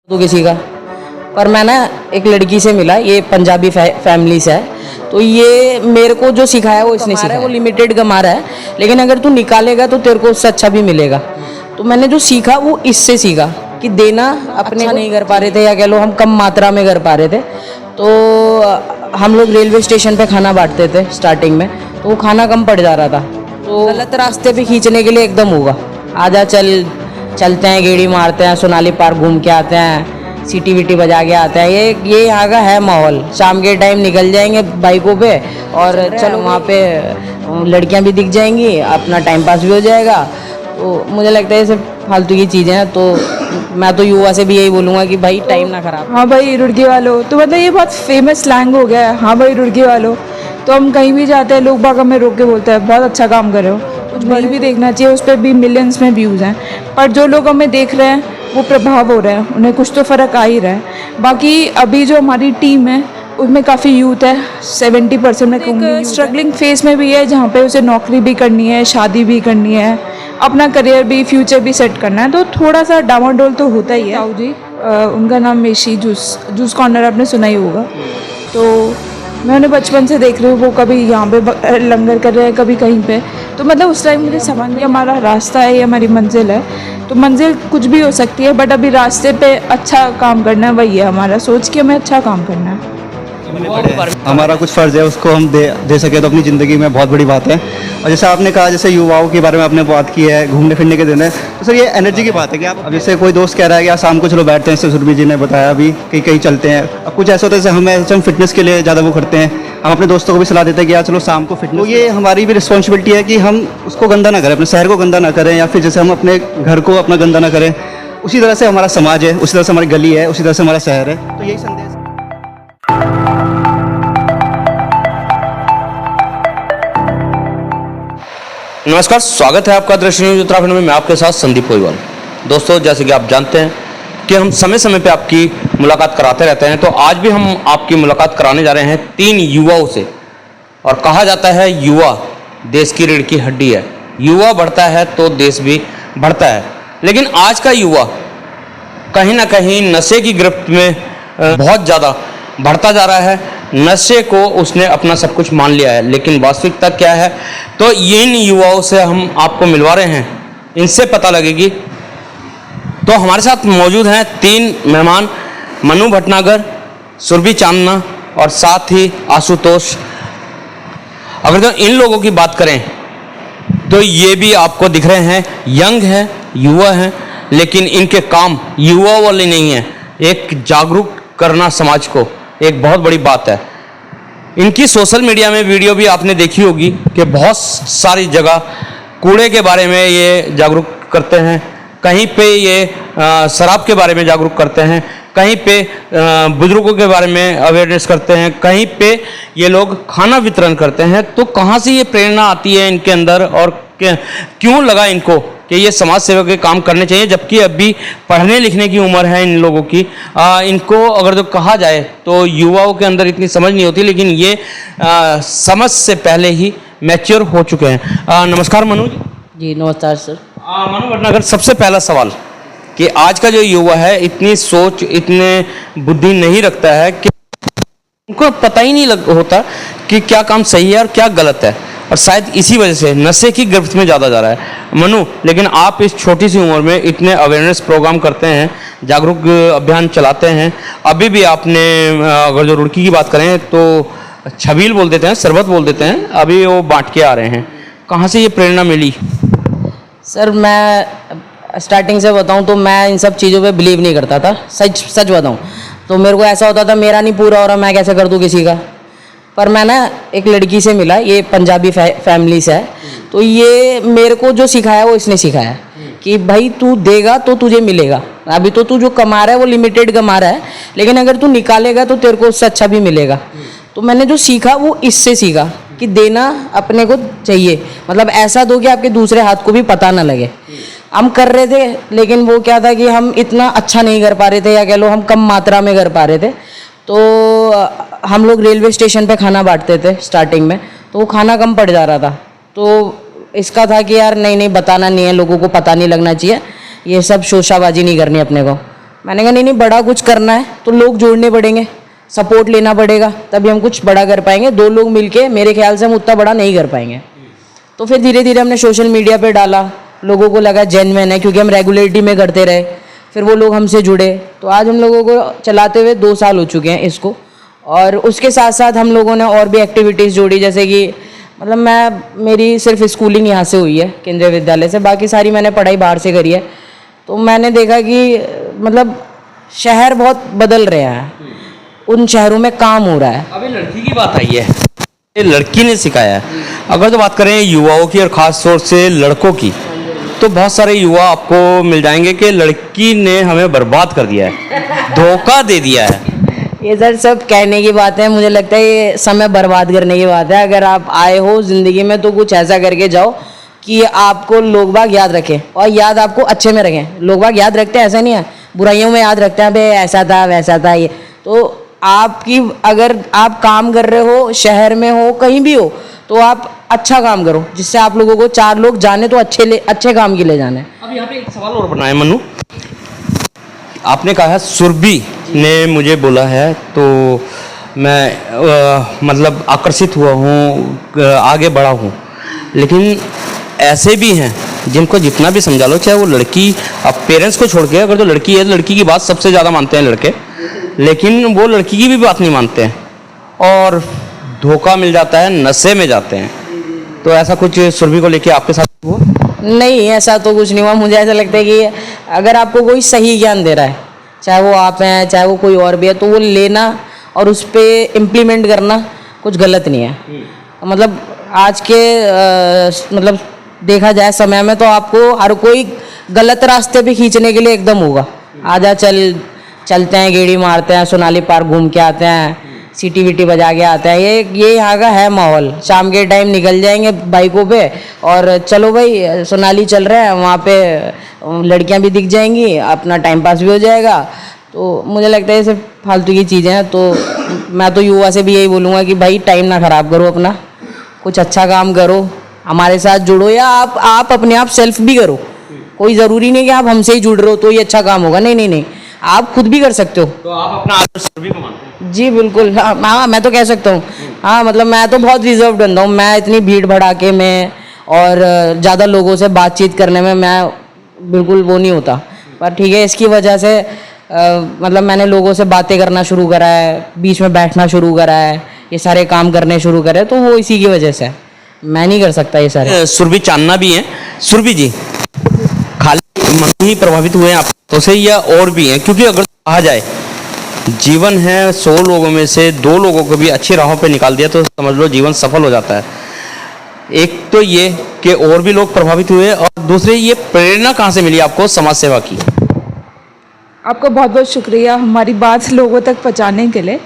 तो किसी का। पर मैं ना एक लड़की से मिला, ये पंजाबी फैमिली से है, तो ये मेरे को जो सिखाया वो इसने सिखाया। वो लिमिटेड कमा रहा है, लेकिन अगर तू निकालेगा तो तेरे को उससे अच्छा भी मिलेगा। तो मैंने जो सीखा वो इससे सीखा कि देना अपने अच्छा नहीं कर पा रहे थे, या कह लो हम कम मात्रा में कर पा रहे थे। तो हम लोग रेलवे स्टेशन पे खाना बांटते थे स्टार्टिंग में, तो वो खाना कम पड़ जा रहा था। तो गलत रास्ते पे खींचने के लिए एकदम होगा, आजा चलते हैं, गेड़ी मारते हैं, सोनाली पार्क घूम के आते हैं, सीटी वीटी बजा के आते हैं। ये यहाँ का है माहौल। शाम के टाइम निकल जाएंगे बाइकों पे और चलो वहाँ पे लड़कियाँ भी दिख जाएंगी, अपना टाइम पास भी हो जाएगा। तो मुझे लगता है ये सब फालतू की चीज़ें हैं। तो मैं तो युवा से भी यही बोलूँगा कि भाई टाइम ना खराब। हाँ भाई रुड़की वालों, तो मतलब ये बहुत फेमस स्लैंग हो गया है। हाँ भाई रुड़की वालों, तो हम कहीं भी जाते हैं लोग बाग हमें रोक के बोलते हैं बहुत अच्छा काम कर रहे हो, कुछ रील भी देखना चाहिए, उस पर भी मिलियंस में व्यूज़ हैं। पर जो लोग हमें देख रहे हैं वो प्रभाव हो रहा है, उन्हें कुछ तो फ़र्क आ ही रहा है। बाकी अभी जो हमारी टीम है उसमें काफ़ी यूथ है, 70% में कहूँगी। स्ट्रगलिंग फेज में भी है जहाँ पे उसे नौकरी भी करनी है, शादी भी करनी है, अपना करियर भी, फ्यूचर भी सेट करना है, तो थोड़ा सा डामाडोल तो होता ही है। ताऊ जी, उनका नाम मेशी जूस कॉर्नर आपने सुना ही होगा। तो मैं उन्हें बचपन से देख रही हूँ, वो कभी यहाँ पे लंगर कर रहे हैं, कभी कहीं पे। तो मतलब उस टाइम मुझे समझ नहीं, हमारा रास्ता है, ये हमारी मंजिल है। तो मंजिल कुछ भी हो सकती है, बट अभी रास्ते पे अच्छा काम करना है, वही है हमारा सोच कि हमें अच्छा काम करना है। हमारा कुछ फ़र्ज़ है, उसको हम दे सके तो अपनी ज़िंदगी में बहुत बड़ी बात है। और जैसे आपने कहा, जैसे युवाओं के बारे में आपने बात की है, घूमने फिरने के दिन है, तो सर ये एनर्जी की बात है कि आप अब जैसे कोई दोस्त कह रहा है कि आज शाम को चलो बैठते हैं, जैसे सुरभि जी ने बताया अभी कहीं कहीं चलते हैं। अब कुछ ऐसा होता है जैसे हम फिटनेस के लिए ज़्यादा वो करते हैं, हम अपने दोस्तों को भी सलाह देते हैं कि यार चलो शाम को फिटनेस। तो ये हमारी भी रिस्पॉन्सिबिलिटी है कि हम उसको गंदा ना करें, अपने शहर को गंदा ना करें, या फिर जैसे हम अपने घर को अपना गंदा ना करें, उसी तरह से हमारा समाज है, उसी तरह से हमारी गली है, उसी तरह से हमारा शहर है। तो यही संदेश। नमस्कार, स्वागत है आपका दृश्य न्यूज उत्तराखंड में। मैं आपके साथ संदीप कोईवाल। दोस्तों, जैसे कि आप जानते हैं कि हम समय समय पे आपकी मुलाकात कराते रहते हैं, तो आज भी हम आपकी मुलाकात कराने जा रहे हैं 3 युवाओं से। और कहा जाता है युवा देश की रीढ़ की हड्डी है, युवा बढ़ता है तो देश भी बढ़ता है। लेकिन आज का युवा कहीं ना कहीं नशे की गिरफ्त में बहुत ज़्यादा बढ़ता जा रहा है। नशे को उसने अपना सब कुछ मान लिया है। लेकिन वास्तविकता क्या है, तो इन युवाओं से हम आपको मिलवा रहे हैं, इनसे पता लगेगी। तो हमारे साथ मौजूद हैं 3 मेहमान, मनु भटनागर, सुरभि चांदना और साथ ही आशुतोष। अगर तो इन लोगों की बात करें तो ये भी आपको दिख रहे हैं, यंग हैं, युवा हैं, लेकिन इनके काम युवा वाले नहीं हैं। एक जागरूक करना समाज को एक बहुत बड़ी बात है। इनकी सोशल मीडिया में वीडियो भी आपने देखी होगी कि बहुत सारी जगह कूड़े के बारे में ये जागरूक करते हैं, कहीं पे ये शराब के बारे में जागरूक करते हैं, कहीं पे बुजुर्गों के बारे में अवेयरनेस करते हैं, कहीं पे ये लोग खाना वितरण करते हैं। तो कहाँ से ये प्रेरणा आती है इनके अंदर, और क्यों लगा इनको कि ये समाज सेवा के काम करने चाहिए, जबकि अभी पढ़ने लिखने की उम्र है इन लोगों की। इनको अगर जो कहा जाए तो युवाओं के अंदर इतनी समझ नहीं होती, लेकिन ये समझ से पहले ही मैच्योर हो चुके हैं। नमस्कार मनु जी। नमस्कार सर। मनु भटनागर, सबसे पहला सवाल कि आज का जो युवा है इतनी सोच, इतने बुद्धि नहीं रखता है कि उनको पता ही नहीं होता कि क्या काम सही है और क्या गलत है, और शायद इसी वजह से नशे की गिरफ्त में ज़्यादा जा रहा है। मनु, लेकिन आप इस छोटी सी उम्र में इतने अवेयरनेस प्रोग्राम करते हैं, जागरूक अभियान चलाते हैं। अभी भी आपने अगर जो रुड़की की बात करें तो छबील बोल देते हैं, शरबत बोल देते हैं, अभी वो बांट के आ रहे हैं। कहाँ से ये प्रेरणा मिली? सर मैं स्टार्टिंग से बताऊं तो मैं इन सब चीज़ों पे बिलीव नहीं करता था। सच बताऊं तो मेरे को ऐसा होता था, मेरा नहीं पूरा हो रहा, मैं कैसे कर दूं किसी का। पर मैं ना एक लड़की से मिला, ये पंजाबी फैमिली से है, तो ये मेरे को जो सिखाया वो इसने सिखाया कि भाई तू देगा तो तुझे मिलेगा। अभी तो तू जो कमा रहा है वो लिमिटेड कमा रहा है, लेकिन अगर तू निकालेगा तो तेरे को उससे अच्छा भी मिलेगा। तो मैंने जो सीखा वो इससे सीखा कि देना अपने को चाहिए, मतलब ऐसा दो कि आपके दूसरे हाथ को भी पता ना लगे। हम कर रहे थे, लेकिन वो क्या था कि हम इतना अच्छा नहीं कर पा रहे थे, या कह लो हम कम मात्रा में कर पा रहे थे। तो हम लोग रेलवे स्टेशन पे खाना बांटते थे स्टार्टिंग में, तो वो खाना कम पड़ जा रहा था। तो इसका था कि यार नहीं बताना नहीं है, लोगों को पता नहीं लगना चाहिए, ये सब शोशाबाजी नहीं करनी अपने को। मैंने कहा नहीं नहीं, बड़ा कुछ करना है तो लोग जोड़ने पड़ेंगे, सपोर्ट लेना पड़ेगा, तभी हम कुछ बड़ा कर पाएंगे। 2 लोग मिलके मेरे ख्याल से हम उतना बड़ा नहीं कर पाएंगे। तो फिर धीरे धीरे हमने सोशल मीडिया पे डाला, लोगों को लगा जेन्युइन है, क्योंकि हम रेगुलरिटी में करते रहे, फिर वो लोग हमसे जुड़े। तो आज हम लोगों को चलाते हुए 2 साल हो चुके हैं इसको। और उसके साथ साथ हम लोगों ने और भी एक्टिविटीज़ जोड़ी, जैसे कि मतलब मेरी सिर्फ स्कूलिंग यहाँ से हुई है केंद्रीय विद्यालय से, बाकी सारी मैंने पढ़ाई बाहर से करी है। तो मैंने देखा कि मतलब शहर बहुत बदल रहा है, उन शहरों में काम हो रहा है। अभी लड़की की बात आई है, ये लड़की ने सिखाया है। अगर तो बात करें युवाओं की और ख़ास तौर से लड़कों की, तो बहुत सारे युवा आपको मिल जाएंगे कि लड़की ने हमें बर्बाद कर दिया है, धोखा दे दिया है। ये सर सब कहने की बात है, मुझे लगता है ये समय बर्बाद करने की बात है। अगर आप आए हो ज़िंदगी में तो कुछ ऐसा करके जाओ कि आपको लोग बाग याद रखें, और याद आपको अच्छे में रखें। लोग बाग याद रखते हैं, ऐसा नहीं है, बुराइयों में याद रखते हैं, भाई ऐसा था वैसा था। ये तो आपकी, अगर आप काम कर रहे हो, शहर में हो, कहीं भी हो, तो आप अच्छा काम करो, जिससे आप लोगों को 4 लोग जाने तो अच्छे काम के लिए जाने। अब यहाँ पे एक सवाल और बनाया मनु, आपने कहा है सुरभि ने मुझे बोला है, तो मैं मतलब आकर्षित हुआ हूँ, आगे बढ़ा हूँ। लेकिन ऐसे भी हैं जिनको जितना भी समझा लो, चाहे वो लड़की, अब पेरेंट्स को छोड़ के, अगर तो लड़की है, लड़की की बात सबसे ज़्यादा मानते हैं लड़के, लेकिन वो लड़की की भी बात नहीं मानते हैं और धोखा मिल जाता है, नशे में जाते हैं। तो ऐसा कुछ सुरभि को लेके आपके साथ हुआ? नहीं, ऐसा तो कुछ नहीं हुआ। मुझे ऐसा लगता है कि अगर आपको कोई सही ज्ञान दे रहा है, चाहे वो आप हैं, चाहे वो कोई और भी है, तो वो लेना और उस पर इम्प्लीमेंट करना कुछ गलत नहीं है। मतलब आज के मतलब देखा जाए समय में, तो आपको हर कोई गलत रास्ते पे खींचने के लिए एकदम होगा। आजा चलते हैं, गेड़ी मारते हैं, सोनाली पार्क घूम के आते हैं, सीटी वीटी बजा के आते हैं। ये यहाँ का है माहौल। शाम के टाइम निकल जाएंगे बाइकों पे और चलो भाई सोनाली चल रहे हैं, वहाँ पे लड़कियाँ भी दिख जाएंगी, अपना टाइम पास भी हो जाएगा। तो मुझे लगता है ये सब फालतू की चीज़ें हैं। तो मैं तो युवा से भी यही बोलूँगा कि भाई टाइम ना ख़राब करो अपना, कुछ अच्छा काम करो, हमारे साथ जुड़ो, या आप अपने आप सेल्फ भी करो। कोई ज़रूरी नहीं कि आप हमसे ही जुड़ रहे हो तो ये अच्छा काम होगा, नहीं, आप खुद भी कर सकते हो। तो आप अपना आदर्श सुरभि को मानते हैं? जी बिल्कुल, हाँ, मैं तो कह सकता हूँ। हाँ, मतलब मैं तो बहुत रिजर्व बंदा हूँ। मैं इतनी भीड़ भड़ाके में और ज़्यादा लोगों से बातचीत करने में मैं बिल्कुल वो नहीं होता। पर ठीक है, इसकी वजह से मतलब मैंने लोगों से बातें करना शुरू करा है, बीच में बैठना शुरू करा है, ये सारे काम करने शुरू करे, तो वो इसी की वजह से। मैं नहीं कर सकता ये सारे। सुरभि चांदना भी हैं। सुरभि जी, खाली मन ही प्रभावित हुए हैं आप तो से, या और भी हैं? क्योंकि अगर कहा जाए जीवन है 100 लोगों में से 2 लोगों को भी अच्छी राहों पे निकाल दिया तो समझ लो जीवन सफल हो जाता है। एक तो ये कि और भी लोग प्रभावित हुए, और दूसरे ये प्रेरणा कहाँ से मिली आपको समाज सेवा की? आपका बहुत बहुत शुक्रिया हमारी बात लोगों तक पहुंचाने के लिए।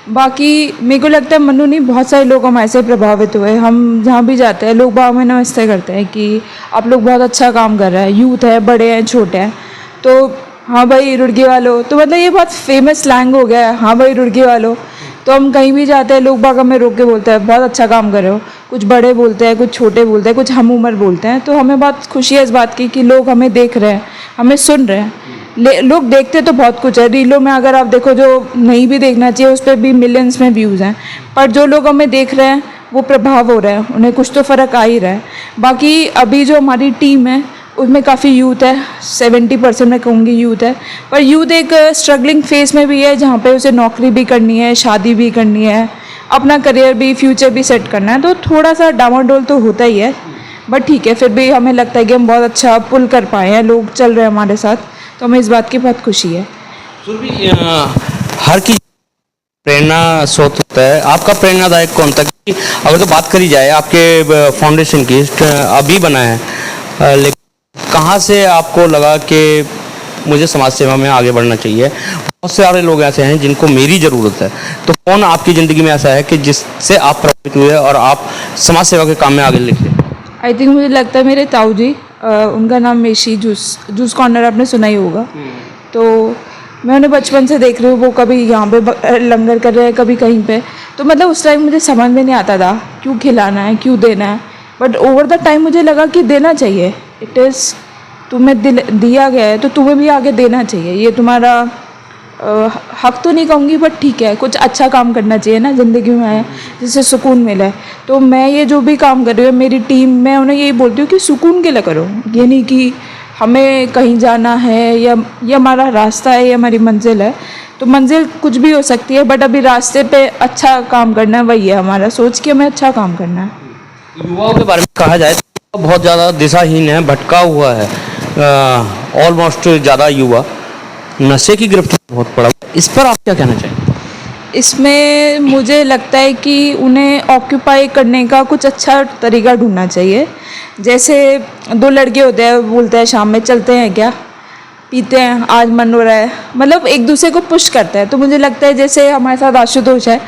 बाकी मेरे को लगता है मनु नहीं, बहुत सारे लोग हमारे से प्रभावित हुए। हम जहाँ भी जाते हैं लोग बाग में नमस्ते करते हैं कि आप लोग बहुत अच्छा काम कर रहे हैं, यूथ है, बड़े हैं, छोटे हैं। तो हाँ भाई रुड़की वालों, तो मतलब ये बहुत फेमस स्लैंग हो गया है, हाँ भाई रुड़की वालों। तो हम कहीं भी जाते हैं लोग बाग हमें रोक के बोलते हैं बहुत अच्छा काम कर रहे हो। कुछ बड़े बोलते हैं, कुछ छोटे बोलते हैं, कुछ हम उम्र बोलते हैं। तो हमें बहुत खुशी है इस बात की कि लोग हमें देख रहे हैं, हमें सुन रहे हैं। लोग देखते तो बहुत कुछ है, रीलों में अगर आप देखो जो नहीं भी देखना चाहिए उस पर भी मिलियंस में व्यूज़ हैं। पर जो लोग हमें देख रहे हैं वो प्रभाव हो रहा है, उन्हें कुछ तो फ़र्क आ ही रहा है। बाकी अभी जो हमारी टीम है उसमें काफ़ी यूथ है, 70% मैं कहूँगी यूथ है। पर यूथ एक स्ट्रगलिंग फेस में भी है जहाँ पे उसे नौकरी भी करनी है, शादी भी करनी है, अपना करियर भी, फ्यूचर भी सेट करना है। तो थोड़ा सा डामाडोल तो होता ही है, बट ठीक है, फिर भी हमें लगता है कि हम बहुत अच्छा पुल कर पाए हैं, लोग चल रहे हैं हमारे साथ, तो हमें इस बात की बहुत खुशी है। सुरभि, हर की प्रेरणा स्रोत होता है, आपका प्रेरणादायक कौन था? कि अगर तो बात करी जाए आपके फाउंडेशन की, अभी बना है, लेकिन कहाँ से आपको लगा कि मुझे समाज सेवा में आगे बढ़ना चाहिए? बहुत सारे लोग ऐसे हैं जिनको मेरी ज़रूरत है, तो कौन आपकी ज़िंदगी में ऐसा है कि जिससे आप प्रभावित हुए और आप समाज सेवा के काम में आगे निकले? आई थिंक मुझे लगता है मेरे ताऊ जी, उनका नाम मेशी जूस कॉर्नर आपने सुना ही होगा। तो मैं उन्हें बचपन से देख रही हूँ, वो कभी यहाँ पे लंगर कर रहे हैं, कभी कहीं पे। तो मतलब उस टाइम मुझे समझ में नहीं आता था क्यों खिलाना है, क्यों देना है। बट ओवर द टाइम मुझे लगा कि देना चाहिए। इट इज़ तुम्हें दिया गया है तो तुम्हें भी आगे देना चाहिए, ये तुम्हारा हक तो नहीं कहूँगी बट ठीक है, कुछ अच्छा काम करना चाहिए ना ज़िंदगी में है जिससे सुकून मिले। तो मैं ये जो भी काम कर रही हूँ, मेरी टीम, मैं उन्हें यही बोलती हूँ कि सुकून के लिए करो। ये नहीं कि हमें कहीं जाना है या ये हमारा रास्ता है, ये हमारी मंजिल है। तो मंजिल कुछ भी हो सकती है बट अभी रास्ते पे अच्छा काम करना है, वही है हमारा सोच कि हमें अच्छा काम करना है। युवाओं के बारे में कहा जाए तो बहुत ज़्यादा दिशाहीन है, भटका हुआ है, ऑलमोस्ट ज़्यादा युवा नशे की गिरफ्त में बहुत पड़ा। इस पर आप क्या कहना चाहेंगे? इसमें मुझे लगता है कि उन्हें ऑक्यूपाई करने का कुछ अच्छा तरीका ढूंढना चाहिए। जैसे दो लड़के होते हैं, बोलते हैं शाम में चलते हैं क्या, पीते हैं, आज मन हो रहा है, मतलब एक दूसरे को पुश करता है। तो मुझे लगता है जैसे हमारे साथ आशुतोष है,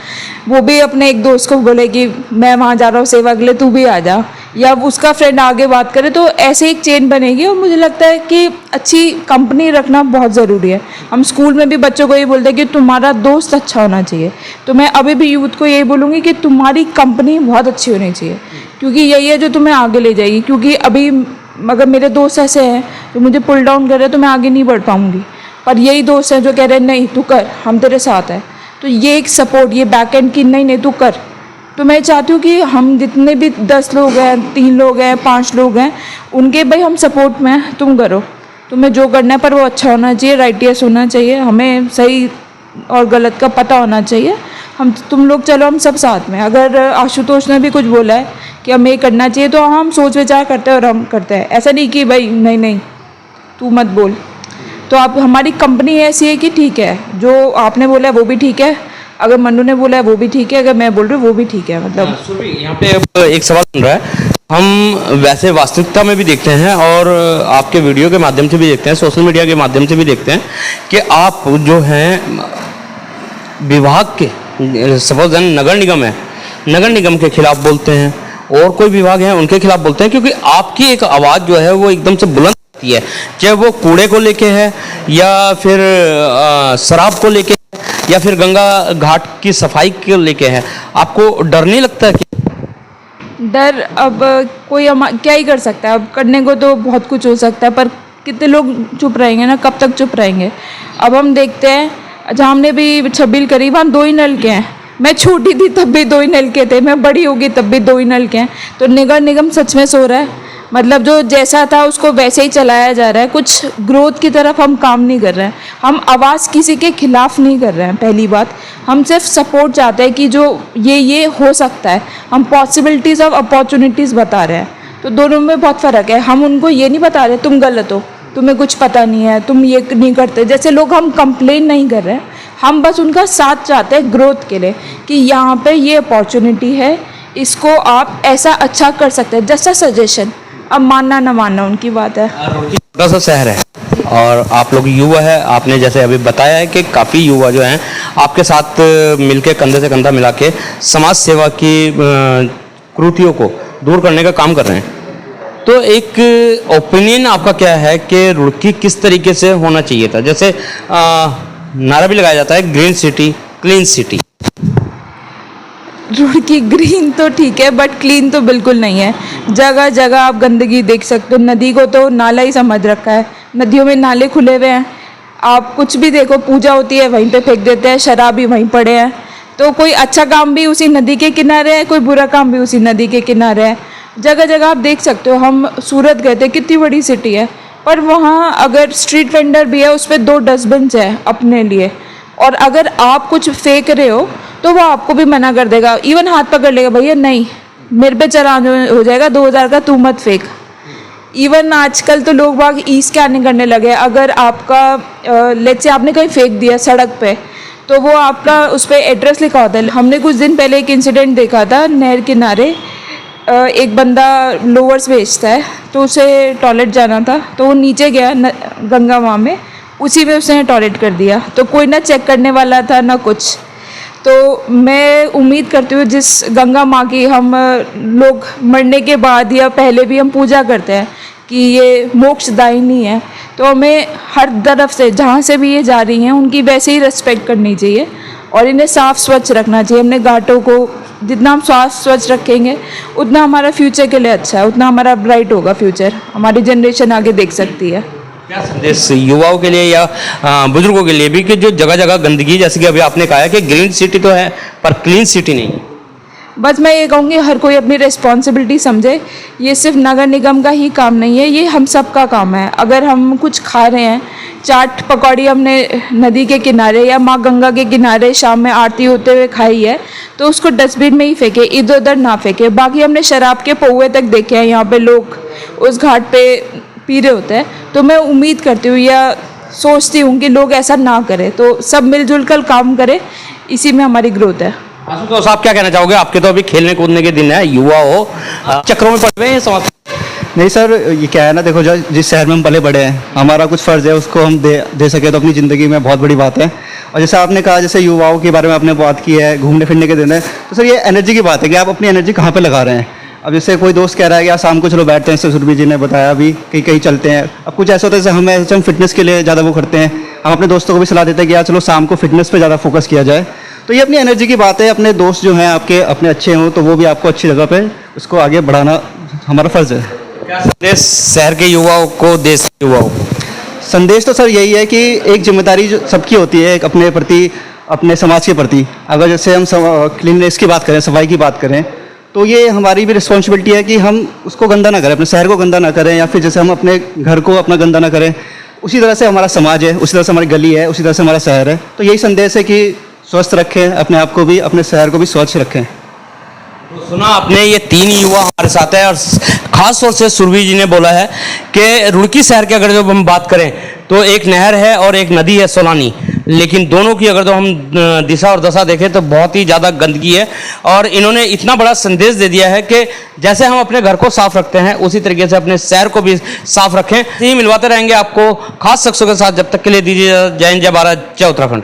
वो भी अपने एक दोस्त को बोले कि मैं वहाँ जा रहा हूँ सेवा के लिए, तू भी आ जा, या उसका फ्रेंड आगे बात करे, तो ऐसे एक चेन बनेगी। और मुझे लगता है कि अच्छी कंपनी रखना बहुत ज़रूरी है। हम स्कूल में भी बच्चों को ये बोलते हैं कि तुम्हारा दोस्त अच्छा होना चाहिए। तो मैं अभी भी यूथ को यही बोलूँगी कि तुम्हारी कंपनी बहुत अच्छी होनी चाहिए, क्योंकि यही है जो तुम्हें आगे ले जाएगी। क्योंकि अभी अगर मेरे दोस्त ऐसे हैं जो मुझे पुल डाउन कर रहे हैं तो मैं आगे नहीं बढ़ पाऊँगी, पर यही दोस्त हैं जो कह रहे हैं नहीं तू कर, हम तेरे साथ हैं। तो ये एक सपोर्ट, ये बैक एंड की नहीं तू कर। तो मैं चाहती हूँ कि हम जितने भी 10 लोग हैं, 3 लोग हैं, 5 लोग हैं, उनके भाई हम सपोर्ट में हैं, तुम करो, तुम्हें जो करना है पर वो अच्छा होना चाहिए, राइटियस होना चाहिए, हमें सही और गलत का पता होना चाहिए। हम तुम लोग चलो, हम सब साथ में। अगर आशुतोष ने भी कुछ बोला है कि हमें ये करना चाहिए तो हम सोच विचार करते हैं और हम करते हैं। ऐसा नहीं कि भाई नहीं तू मत बोल। तो आप, हमारी कंपनी ऐसी है कि ठीक है, जो आपने बोला है वो भी ठीक है, अगर मन्नू ने बोला है वो भी ठीक है, अगर मैं बोल रही हूँ वो भी ठीक है। मतलब सुरभि, यहाँ पे अब एक सवाल बन रहा है। हम वैसे वास्तविकता में भी देखते हैं और आपके वीडियो के माध्यम से भी देखते हैं, सोशल मीडिया के माध्यम से भी देखते हैं कि आप जो हैं विभाग के, सपोज नगर निगम है, नगर निगम के खिलाफ बोलते हैं, और कोई विभाग है उनके खिलाफ बोलते हैं, क्योंकि आपकी एक आवाज़ जो है वो एकदम से बुलंद होती है, चाहे वो कूड़े को लेके है या फिर शराब को लेके है या फिर गंगा घाट की सफाई को लेके है। आपको डर नहीं लगता कि डर, अब कोई हम क्या ही कर सकता है, अब करने को तो बहुत कुछ हो सकता है, पर कितने लोग चुप रहेंगे ना, कब तक चुप रहेंगे। अब हम देखते हैं, जहाँ हमने भी छबील करी वहाँ 2 ही नलके हैं। मैं छोटी थी तब भी 2 ही नलके थे, मैं बड़ी होगी तब भी 2 ही नलके हैं। तो नगर निगम सच में सो रहा है, मतलब जो जैसा था उसको वैसे ही चलाया जा रहा है। कुछ ग्रोथ की तरफ हम काम नहीं कर रहे हैं, हम आवाज़ किसी के खिलाफ नहीं कर रहे हैं। पहली बात, हम सिर्फ सपोर्ट चाहते हैं कि जो ये हो सकता है, हम पॉसिबिलिटीज़ ऑफ अपॉर्चुनिटीज़ बता रहे हैं। तो दोनों में बहुत फ़र्क है। हम उनको ये नहीं बता रहे तुम गलत हो, तुम्हें कुछ पता नहीं है, तुम ये नहीं करते। जैसे लोग, हम कंप्लेन नहीं कर रहे हैं, हम बस उनका साथ चाहते हैं ग्रोथ के लिए कि यहाँ पे ये अपॉर्चुनिटी है, इसको आप ऐसा अच्छा कर सकते हैं। जैसा सजेशन, अब मानना ना मानना उनकी बात है। छोटा सा शहर है और आप लोग युवा है, आपने जैसे अभी बताया है कि काफ़ी युवा जो हैं आपके साथ मिलके कंधे से कंधा मिला के समाज सेवा की कुरीतियों को दूर करने का काम कर रहे हैं। तो एक ओपिनियन आपका क्या है कि रुड़की किस तरीके से होना चाहिए था? जैसे नारा भी लगाया जाता है green city clean city. Roorkee green तो ठीक है बट क्लीन तो बिल्कुल नहीं है। जगह जगह आप गंदगी देख सकते हो। नदी को तो नाला ही समझ रखा है, नदियों में नाले खुले हुए हैं। आप कुछ भी देखो, पूजा होती है वहीं पे फेंक देते हैं, शराब भी वहीं पड़े हैं। तो कोई अच्छा काम भी उसी नदी के किनारे है, कोई बुरा काम भी उसी नदी के किनारे है। जगह जगह आप देख सकते हो। हम सूरत गए थे, कितनी बड़ी सिटी है, पर वहाँ अगर स्ट्रीट वेंडर भी है उस पर 2 डस्टबिन है अपने लिए, और अगर आप कुछ फेंक रहे हो तो वो आपको भी मना कर देगा, इवन हाथ पकड़ लेगा, भैया नहीं, मेरे पे चालान हो जाएगा 2000 का, तू मत फेंक। इवन आजकल तो लोग बाग ई स्कैनिंग करने लगे। अगर आपका लेट्स से आपने कहीं फेंक दिया सड़क पे, तो वो आपका उस पर एड्रेस लिखा होता है। हमने कुछ दिन पहले एक इंसिडेंट देखा था, नहर किनारे एक बंदा लोअर्स बेचता है, तो उसे टॉयलेट जाना था, तो वो नीचे गया गंगा माँ में, उसी में उसने टॉयलेट कर दिया। तो कोई ना चेक करने वाला था ना कुछ। तो मैं उम्मीद करती हूँ जिस गंगा माँ की हम लोग मरने के बाद या पहले भी हम पूजा करते हैं कि ये मोक्षदायिनी है, तो हमें हर तरफ से जहाँ से भी ये जा रही हैं उनकी वैसे ही रिस्पेक्ट करनी चाहिए और इन्हें साफ़ स्वच्छ रखना चाहिए। हमने घाटों को जितना हम साफ स्वच्छ रखेंगे उतना हमारा फ्यूचर के लिए अच्छा है, उतना हमारा ब्राइट होगा फ्यूचर, हमारी जनरेशन आगे देख सकती है। क्या संदेश युवाओं के लिए या बुजुर्गों के लिए भी कि जो जगह जगह गंदगी, जैसे कि अभी आपने कहा है कि ग्रीन सिटी तो है पर क्लीन सिटी नहीं है। बस मैं ये कहूँगी हर कोई अपनी रिस्पॉन्सिबिलिटी समझे। ये सिर्फ नगर निगम का ही काम नहीं है, ये हम सब का काम है। अगर हम कुछ खा रहे हैं, चाट पकौड़ी हमने नदी के किनारे या माँ गंगा के किनारे शाम में आरती होते हुए खाई है, तो उसको डस्टबिन में ही फेंके, इधर उधर ना फेंके। बाकी हमने शराब के पौवे तक देखे हैं यहाँ पे लोग उस घाट पे पी रहे होते हैं। तो मैं उम्मीद करती हूँ या सोचती हूँ कि लोग ऐसा ना करें, तो सब मिलजुल कर काम करें, इसी में हमारी ग्रोथ है। आशुतोष, आप क्या कहना चाहोगे? आपके तो अभी खेलने कूदने के दिन है, युवा हो, चक्रों में पड़ रहे हैं समाज। नहीं सर, ये क्या है ना, देखो जो जिस शहर में हम पले बड़े हैं, हमारा कुछ फ़र्ज़ है उसको हम दे सके तो अपनी ज़िंदगी में बहुत बड़ी बात है। और जैसे आपने कहा, जैसे युवाओं के बारे में आपने बात की है, घूमने फिरने के दिन है, तो सर ये एनर्जी की बात है कि आप अपनी एनर्जी कहाँ पे लगा रहे हैं। अब जैसे कोई दोस्त कह रहा है कि यार शाम को चलो बैठते हैं, जैसे सुरभि जी ने बताया अभी कहीं कहीं चलते हैं। अब कुछ ऐसा होता है जैसे हम फिटनेस के लिए ज़्यादा वो करते हैं, हम अपने दोस्तों को भी सलाह देते हैं कि यार चलो शाम को फिटनेस पे ज़्यादा फोकस किया जाए। तो ये अपनी एनर्जी की बात है। अपने दोस्त जो हैं आपके अपने अच्छे हों तो वो भी आपको अच्छी जगह पे उसको आगे बढ़ाना हमारा फ़र्ज़ है। क्या संदेश शहर के युवाओं को, देश के युवाओं को? संदेश तो सर यही है कि एक जिम्मेदारी जो सबकी होती है, एक अपने प्रति, अपने समाज के प्रति। अगर जैसे हम क्लीननेस की बात करें, सफाई की बात करें, तो ये हमारी भी रिस्पॉन्सिबिलिटी है कि हम उसको गंदा ना करें, अपने शहर को गंदा ना करें, या फिर जैसे हम अपने घर को अपना गंदा ना करें, उसी तरह से हमारा समाज है, उसी तरह से हमारी गली है, उसी तरह से हमारा शहर है। तो यही संदेश है कि स्वस्थ रखें अपने आप को भी, अपने शहर को भी स्वच्छ रखें। तो सुना आपने, ये 3 युवा हमारे साथ है और खास तौर से सुरभि जी ने बोला है कि रुड़की शहर की अगर जब हम बात करें तो एक नहर है और एक नदी है सोलानी, लेकिन दोनों की अगर तो हम दिशा और दशा देखें तो बहुत ही ज़्यादा गंदगी है। और इन्होंने इतना बड़ा संदेश दे दिया है कि जैसे हम अपने घर को साफ रखते हैं उसी तरीके से अपने शहर को भी साफ रखें। यही मिलवाते रहेंगे आपको खास शख्सों के साथ। जब तक के लिए दीजिए जय हिंद, जय भारत, जय उत्तराखंड।